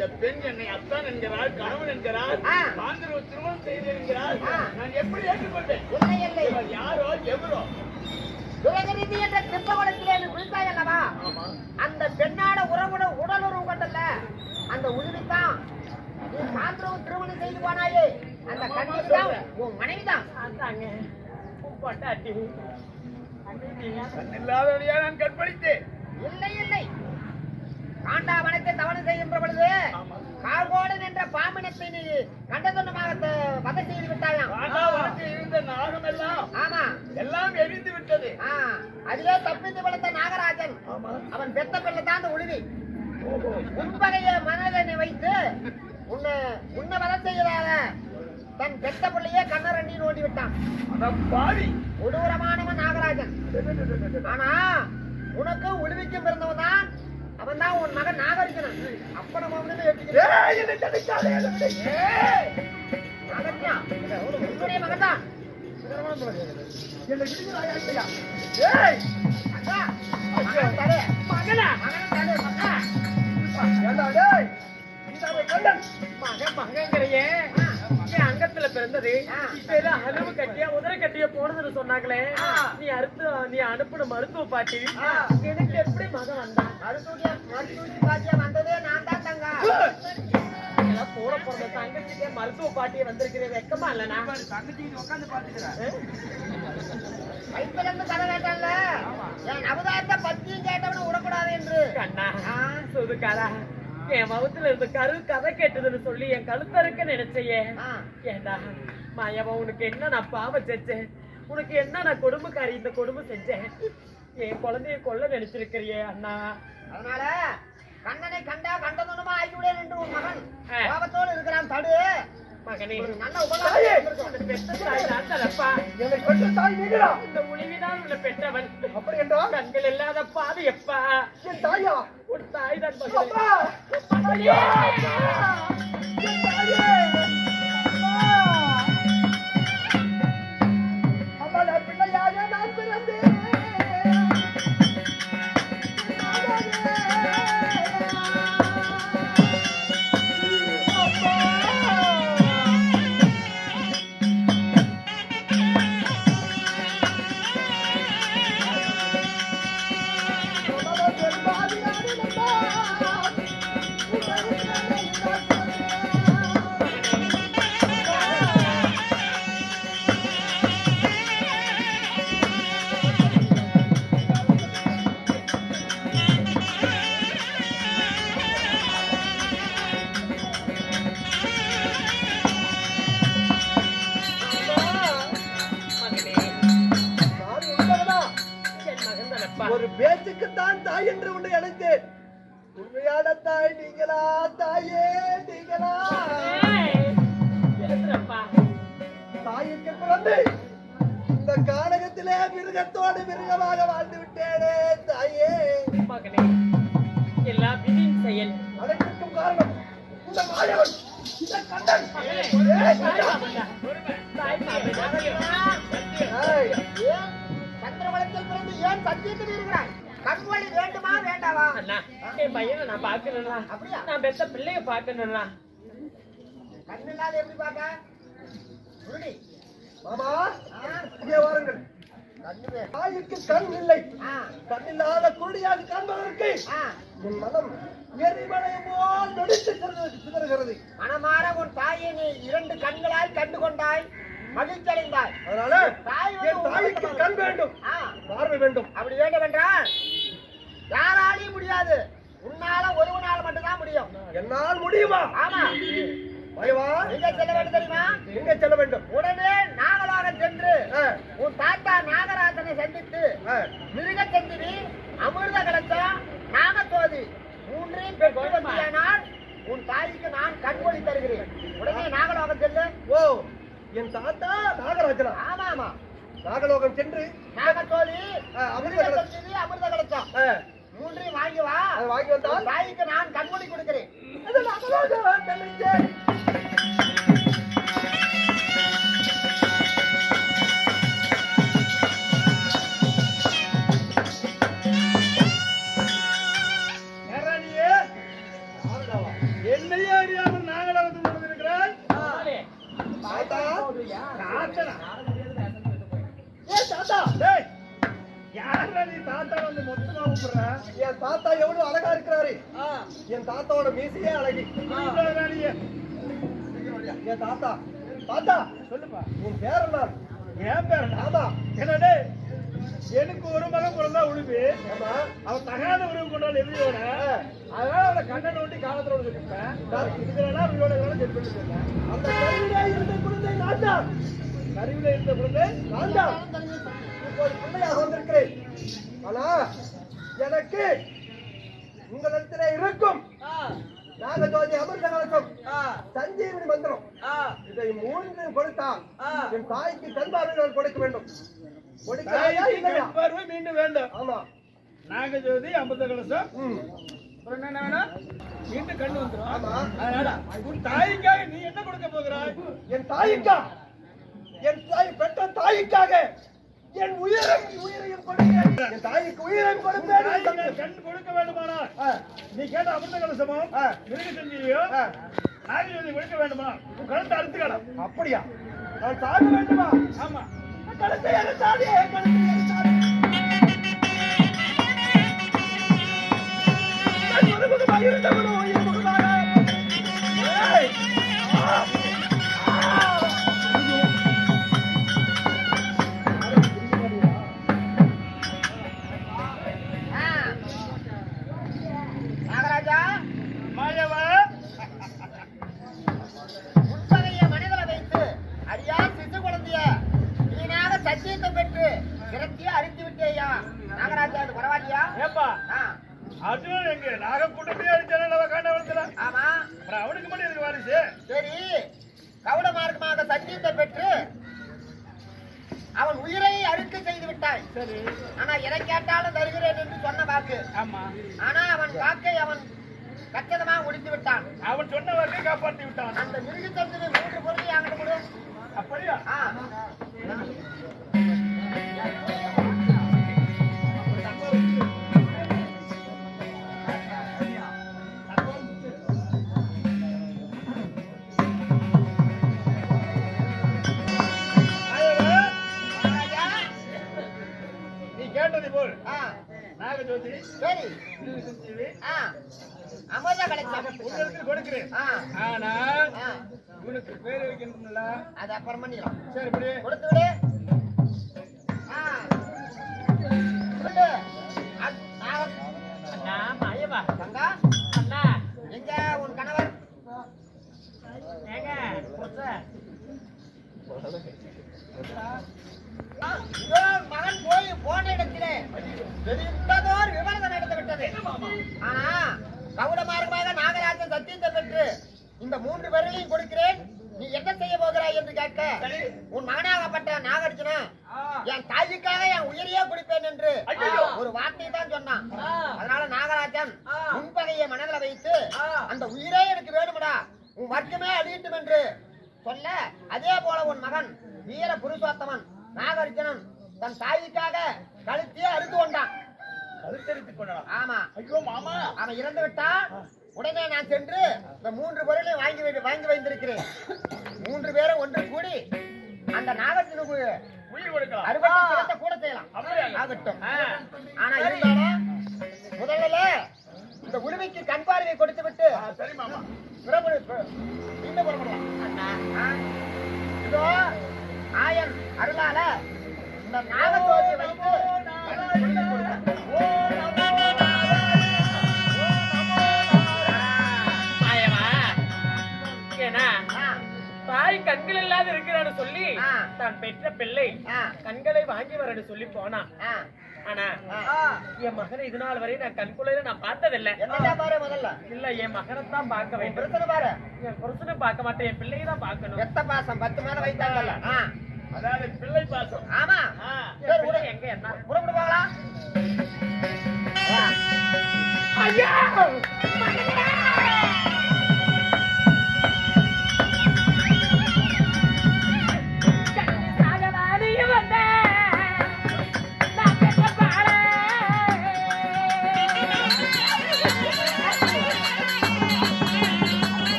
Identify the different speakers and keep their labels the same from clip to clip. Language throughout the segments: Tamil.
Speaker 1: அந்த பெண் என்னை அத்தான் என்கிறார், கணவன் என்கிறார், பாந்தரவு திருமணம் செய்திருக்கிறார். நான் எப்படி ஏற்றுக்கொண்டேன்?
Speaker 2: இல்லை
Speaker 1: இவர் யாரோ எவரோ
Speaker 2: துலகரிதி என்ற திப்பகுளத்திலே விழுந்தாய் அல்லவா? அந்த பெண்ணாட உடல் உறவு கொண்டல்ல அந்த உதவித்தான் நீ சாந்திரவு திருமணம் செய்து போனாயே அந்த கண்ணிதான் உன் மனைவிதான்.
Speaker 1: இல்லாதவனையா நான் கற்பழித்தேன்?
Speaker 2: இல்லை காண்டாவனத்தை தவணை செய்கின்ற பொழுது கார்கோடன் என்ற பாம்பினத்தை நீ கண்டதுண்டமாக வதை செய்து விட்டாயாம்.
Speaker 1: இருந்த நாகம் எல்லாம்
Speaker 2: ஆமா
Speaker 1: எல்லாம் எரிந்து விட்டது.
Speaker 2: அதிலே தப்பித்து வளர்த்த நாகராஜன் அவன் பெத்த பிள்ளை தான் அந்த உழுவி உண்பகைய மனதனை வைத்து உன்னை வதை செய்யறாத தன் பெத்த பிள்ளையே கண்ணரண்டி நோண்டி விட்டான். கொடூரமானவன் நாகராஜன். ஆனா உனக்கு உழுவிக்கும் பிறந்தவன் தான் அவன் தான் உன் மகன் நாகரிக்கணும். அப்ப நம்ம உன்னுடைய மகன் தான்
Speaker 3: அங்கத்துல பிறந்தது அளவு கட்டியா உதர கட்டியா போனதுன்னு சொன்னாங்களே, நீ அனுப்புன மருத்துவ பாட்டி எனக்கு எப்படி மகன் வந்தான்?
Speaker 2: மருத்துவ பாட்டியா வந்ததே நான் தான் தங்க
Speaker 3: போட போற தங்கச்சிக்கே மருத்துவ பாட்டியை வந்திருக்கிறேன். வெக்கமா இல்லனா?
Speaker 1: தங்கச்சி உட்காந்து பாத்துக்கிறேன்.
Speaker 2: வயிற்றுல இருந்து கதை கேட்டான்ல என் அவதாரத்தை பத்தியும் கேட்டவன விடக்கூடாது என்று.
Speaker 3: கண்ணா சுதுக்காரா என் மகத்துல இருந்து கதை கேட்டதுன்னு சொல்லி என் கழுத்தறுக்க நினைச்சையே. ஏண்டா மாயவா உனக்கு என்ன நான் பாவம் செஞ்சேன்? உனக்கு என்ன நான் கொடுமைக்காரி இந்த கொடுமை செஞ்சேன்? என் குழந்தைய கொல்ல நினைச்சிருக்கிறியே அண்ணா.
Speaker 2: அதனால கண்ணனை கண்டா கண்டதுமா ஆகிவிடேன் என்று உன் மகன் பாவத்தோடு இருக்கிறான். தடு
Speaker 3: மகனே,
Speaker 2: நல்ல உபகாரம்
Speaker 3: பெற்ற தாய் தான் தரப்பா. இந்த உளிவிதான் உள்ள பெற்றவன்.
Speaker 1: அப்படி என்றால்
Speaker 3: கண்கள் இல்லாத பாவி எப்பா
Speaker 1: என் தாயா?
Speaker 3: ஒரு தாய் தான்
Speaker 1: பிள்ளையாக நான் பிறந்தேன். ஒரு பேச்சுக்குத்தான் தாய் என்று உன்னை அழைத்தேன். உண்மையான தாய் நீங்களா? தாயே நீங்களா? தாய்க்கு பிறந்து இந்த கானகத்திலே மிருகத்தோடு மிருகமாக வாழ்ந்து விட்டேனே தாயே.
Speaker 3: மகனே, எல்லா விதியின் செயல்.
Speaker 1: அதற்கும் காரணம் இந்த மாயவன், இந்த கண்ணன்.
Speaker 2: சந்திரகுலத்தில் பிறந்து ஏன் சத்தியத்தில் இருக்கிறாய்? கண்வழி வேண்டுமா வேண்டாவா?
Speaker 3: அண்ணா, என் பையனை நான் பாக்கணும்னா,
Speaker 2: அப்படியா?
Speaker 3: நான் பெத்த பிள்ளைய பாக்கணும்னா.
Speaker 2: கண் இல்லாத எப்படி பாக்க?
Speaker 1: மாமா இங்கே வாருங்கள். தாய்க்கு கண் இல்லை, கண் இல்லாத குருடியாக காண்பதற்கு என் மனம் எரிமலை போல் நொடித்து சிதறுகிறது.
Speaker 2: மனமாற உன் தாயை நீ 2 கண்களால் கண்டு கொண்டாய், மகிழ்ச்சி அடைந்தாய்.
Speaker 1: அதனால என் தாய்க்கு கண் வேண்டும், பார்வை வேண்டும்.
Speaker 2: அப்படி வேண்டும் என்றால் யாராலையும் முடியாது. உன்னால ஒருவனால மட்டும்தான் முடியும்.
Speaker 1: என்னால் முடியுமா?
Speaker 2: ஆமா.
Speaker 1: பயவா
Speaker 2: எங்க செல்ல வேண்டும் தெரியுமா?
Speaker 1: எங்க செல்ல வேண்டும்?
Speaker 2: உடனே நாகலோகம் சென்று உன் தாத்தா நாகராஜனை சந்தித்து மிருக சந்திரி, அமிர்த கலசம், நாகத்தோதி 3ஐயும் பெற்று வந்தானால் உன் தாய்க்கு நான் கண்கொளி தருகிறேன். உடனே நாகலோகம் செல்லு.
Speaker 1: ஓ, என் தாத்தா நாகராஜனா?
Speaker 2: ஆமா ஆமா.
Speaker 1: நாகலோகம் சென்று
Speaker 2: நாகத்தோதி,
Speaker 1: அமிர்த
Speaker 2: சந்திரி, அமிர்த கலசம் 3ஐயும் வாங்கி வா.
Speaker 1: வாங்கி வந்தால்
Speaker 2: தாய்க்கு நான் கண்கொளி கொடுக்கிறேன்.
Speaker 1: என்னை தாத்தா
Speaker 4: டேய் யாரா நீ தாத்தா வந்து மொத்தமா கூப்பிடுற?
Speaker 1: என் தாத்தா எவ்வளவு அழகா இருக்கிறாரு. என் தாத்தாவோட மீசையே அழகு. என் தாத்தா தாத்தா
Speaker 4: சொல்லுப்பா.
Speaker 1: உன் பேர் என்ன?
Speaker 4: என் பேர்
Speaker 1: ஆமா.
Speaker 4: என்னடே எனக்கு ஒரு மகன் பிறந்தா உழுது
Speaker 1: ஆமா.
Speaker 4: அவன் தகாத உறவு கொண்டாலும் எழுதியோட அதனால அவனை கண்ணை நோண்டி காலத்துல விட்டுருப்பேன். இதுலாம் அவங்களோட செட் பண்ணி சொன்னேன்.
Speaker 1: அந்த கருவிலே இருந்த குழந்தை நான் தான்.
Speaker 4: கருவில இருந்த குழந்தை
Speaker 1: நான் தான். இப்போ ஒரு பிள்ளையாக வந்திருக்கிறேன். ஆனா எனக்கு உங்களிடத்திலே இருக்கும் நாகஜோதி அமிர்த கலசம் சஞ்சீவனி மந்திரம் இதை மூன்றையும் கொடுத்தால் என் தாய்க்கு கண்பார்வைகள் கொடுக்க வேண்டும். கொடுக்கிறாயா இல்லையா?
Speaker 4: பார்வை மீண்டும் வேண்டும்.
Speaker 1: ஆமா.
Speaker 4: நாகஜோதி அமிர்த கலசம் அப்புறம் என்ன வேணும்? மீண்டும் கண்ணு வந்துடும்.
Speaker 1: ஆமா.
Speaker 4: அதனால உன் தாய்க்காக நீ என்ன கொடுக்க போகிறாய்?
Speaker 1: என் தாய்க்கா, என் தாய் பெற்ற தாய்க்காக என் உயிரையும் கொடுப்பேன். என் தாய்க்கு உயிரையும் கொடுப்பேன்.
Speaker 4: கண் கொடுக்க வேண்டுமானால் நீ கேட்ட அமிர்த கலசமும் மிருக செஞ்சியோ நாகஜோதி கொடுக்க வேண்டுமா? உன் கழுத்தை அறுத்துக்கலாம்.
Speaker 1: அப்படியா? நான் சாக வேண்டுமா?
Speaker 4: ஆமா.
Speaker 1: கழுத்தை அறுத்தாதே, கழுத்தை அறுத்தாதே. நான் ஒரு முகமாக இருந்தவனோ இரு முகமாக. ஏய்!
Speaker 2: நாகராஜா
Speaker 4: மாயவா
Speaker 2: உட்பகைய மனிதனை வைத்து அரியா சிசு குழந்தைய நீனாக சத்தியத்தை பெற்று விரத்தியா அழித்து விட்டேயா நாகராஜா? அது பரவாயில்லையா?
Speaker 4: ஏப்பா
Speaker 2: ஆ,
Speaker 4: அர்ஜுனன் எங்க நாக கூட்டத்தையே அடிச்சான காண்டவரத்துல
Speaker 2: ஆமா.
Speaker 4: அப்புறம் அவனுக்கு மட்டும் எனக்கு வாரிசு.
Speaker 2: சரி, கவுட மார்க்கமாக சத்தியத்தை பெற்று அவன் உயிரை அழுக்க செய்து விட்டாய்.
Speaker 4: சரி.
Speaker 2: ஆனா எதை கேட்டாலும் தருகிறேன் என்று சொன்ன வாக்கு.
Speaker 4: ஆமா.
Speaker 2: ஆனா அவன் வாக்கை அவன் கச்சிதமாக முடித்து விட்டான்.
Speaker 4: அவன் சொன்ன வாக்கை காப்பாற்றி விட்டான்.
Speaker 2: அந்த மிருகத்தந்திரி 3 பொருளை அங்கிட்டு கொடு.
Speaker 4: அப்படியா?
Speaker 2: ஆ.
Speaker 4: நீ கேட்டது போல்
Speaker 2: ஆ,
Speaker 4: நாகஜோதி
Speaker 2: சரி.
Speaker 4: மிருக செஞ்சீவி
Speaker 2: ஆ, அமிர்த கலசம்.
Speaker 4: உங்களுக்கு கொடுக்கிறேன்.
Speaker 2: ஆ,
Speaker 4: ஆனா
Speaker 2: ஆ,
Speaker 4: இவனுக்கு பேர் வைக்கணும்ல.
Speaker 2: அது அப்புறம் பண்ணிடலாம்.
Speaker 4: சரி இப்படி
Speaker 2: கொடுத்து விடு. ஆ, விடு.
Speaker 3: அண்ணா மாயவா
Speaker 2: கங்கா,
Speaker 3: அண்ணா
Speaker 2: எங்க உன் கணவர்?
Speaker 3: ஏங்க புருஷ
Speaker 2: இதோ மகன் போன இடத்திலே பெரியதோர் விவாதம் நடந்து விட்டது. ஆனா கவுட மார்க்கமாக நாகராஜன் சத்தியத்தை பெற்று இந்த 3 பேர்களையும் கொடுக்கிறேன், நீ என்ன செய்ய போகிறாய் என்று கேட்க, உன் மகனாகப்பட்ட நாகார்ஜுனா என் தாய்க்காக என் உயிரையே குடிப்பேன் என்று ஒரு வார்த்தையை தான் சொன்னான். அதனால நாகராஜன் முன்பகையை மனதில் வைத்து அந்த உயிரே எனக்கு வேணுமடா, உன் வர்க்கமே அழியட்டும் என்று சொல்ல, அதே போல உன் மகன் வீர புருஷோத்தமன் நாகார்ஜுனன் தன் தாய்க்காக கழுத்தியே அறுத்து கொண்டான்.
Speaker 4: கழுத்தெடுத்துக் கொள்ளலாம்.
Speaker 2: ஆமா.
Speaker 4: ஐயோ மாமா,
Speaker 2: அவன் இறந்து விட்டான். உடனே நான் சென்று இந்த 3 பொருளை வாங்கி வைத்திருக்கிறேன். 3 பேரும் ஒன்று கூடி அந்த நாகார்ஜுனுக்கு
Speaker 4: உயிர் கொடுக்கலாம்.
Speaker 2: அறுபத்தி சிறந்த கூட செய்யலாம். ஆகட்டும். ஆனா இருந்தாலும் முதல்ல இந்த உரிமைக்கு கண் பார்வை கொடுத்து விட்டு
Speaker 4: சரி மாமா.
Speaker 2: மீண்டும் புறப்படலாம். இதோ ஆயன் அருளால இந்த நாகஜோதியை வைத்து
Speaker 3: மாயவா ஏன்னா தாய் கண்கள் இல்லாத இருக்கிறான்னு சொல்லி தான் பெற்ற பிள்ளை கண்களை வாங்கி வரன்னு சொல்லி போனான். ஆனா என் மகனை இது நாள் வரை நான் கண்குள்ளையில நான் பார்த்ததில்லை.
Speaker 2: என்ன பாரு முதல்ல
Speaker 3: இல்ல என் மகனை தான் பார்க்க வேண்டும்.
Speaker 2: பிரச்சனை பாரு.
Speaker 3: என் புருஷனை பார்க்க மாட்டேன், என் பிள்ளையை தான் பார்க்கணும்.
Speaker 2: எத்த பாசம் 10 மேல வைத்தாங்கல்ல.
Speaker 4: அதாவது பிள்ளை பாசம்.
Speaker 2: ஆமா.
Speaker 3: சரி விடு. எங்க என்ன
Speaker 2: புறப்பட்டு போகலாம்.
Speaker 3: ஐயா
Speaker 5: ஐயோ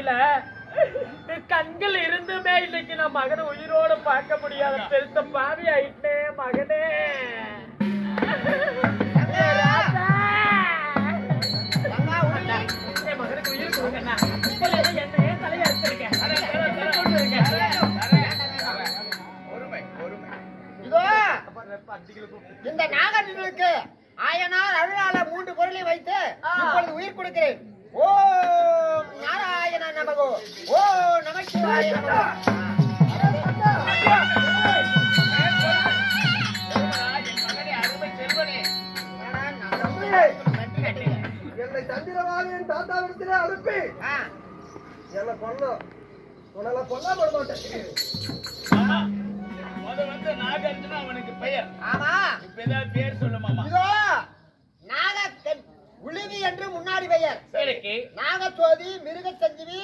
Speaker 3: இல்ல கண்கள் இருந்துமே இன்னைக்கு நான் மகனை உயிரோட பார்க்க முடியாத பெருத்த பாவி ஆயிட்டேன் மகனே. என் மகனுக்கு உயிர் கொடுங்கண்ணா. என்ன தலையை அடிச்சிருக்கேன்.
Speaker 2: இதோ இந்த நாகர்களுக்கு ஆயனார் அருளால 3 பொருளை வைத்து இப்பொழுது உயிர் கொடுக்கிறேன். ஓம் நாராயண நமகோ, ஓ நமச்சிவாய நமகோ.
Speaker 1: என்னை தந்திரமாக என் தாத்தாவிடத்திலே அனுப்பி என்னை கொல்லும். உன்னை கொல்லாம விட மாட்டேன்.
Speaker 4: வந்து நாகார்ஜுனா அவனுக்கு பெயர்.
Speaker 2: ஆமா,
Speaker 4: இப்ப ஏதாவது பேர் சொல்லு மாமா.
Speaker 2: இதோ நாக உளிவி என்று முன்னாடி பெயர்,
Speaker 3: சரிக்கு
Speaker 2: நாகச்சோதி, மிருக சஞ்சீவி,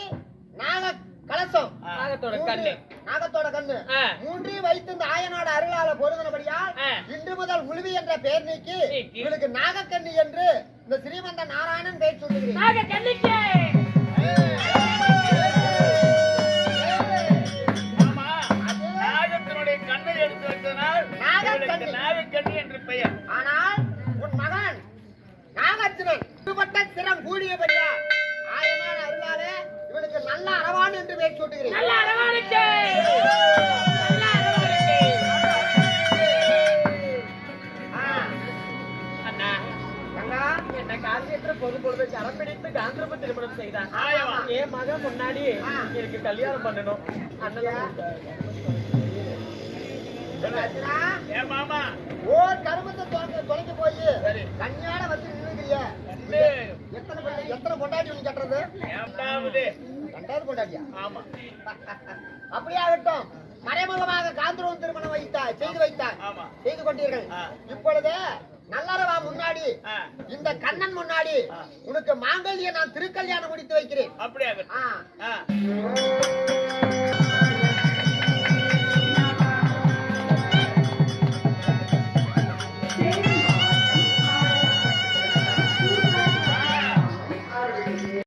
Speaker 2: நாக கலசம்,
Speaker 3: நாகத்தோட கண்ணு,
Speaker 2: நாகத்தோட கண்ணு மூன்றையும் வைத்து இந்த ஆயனோட அருளால பொருந்தினபடியால் இன்று முதல் உளிவி என்ற பெயர் நீக்கி இவளுக்கு நாகக்கண்ணி என்று இந்த ஸ்ரீமந்த நாராயணன் பெயர் சொல்லுகிறேன்.
Speaker 3: நாகக்கண்ணிக்கு
Speaker 4: கண்ணை எடுத்து வைத்தனால் நாகக்கண்ணி என்று பெயர்.
Speaker 2: ஆனால் உன் மகன் நாகார்ஜுனன் விடுபட்ட சிரம் கூடியபடியா ஆயனான அருளாலே இவனுக்கு நல்ல அரவான் என்று பெயர் சூட்டுகிறேன்.
Speaker 3: நல்ல அரவானுக்கு அண்ணா என்ன காரியத்துல பொது பொழுது கரம் பிடித்து காந்திரம திருமணம் செய்தான். என் மகன் முன்னாடி எனக்கு கல்யாணம் பண்ணணும். அண்ணன்
Speaker 4: மாமா
Speaker 2: ஓ கருமத்தை தொலைஞ்சு போய் கண்ணியாட வந்து நின்னுக்கிறிய. எத்தனை பொண்டாட்டி ஒண்ணு கட்டுறது? 2வது பொண்டாட்டியா?
Speaker 4: ஆமா.
Speaker 2: அப்படியே ஆகட்டும். மறைமுகமாக காந்திரவன் திருமணம் செய்து வைத்தார். செய்து கொண்டீர்கள். இப்பொழுது நல்லறவா முன்னாடி இந்த கண்ணன் முன்னாடி உனக்கு மாங்கல்ய நான் திருக்கல்யாணம் முடித்து வைக்கிறேன்.
Speaker 4: அப்படியே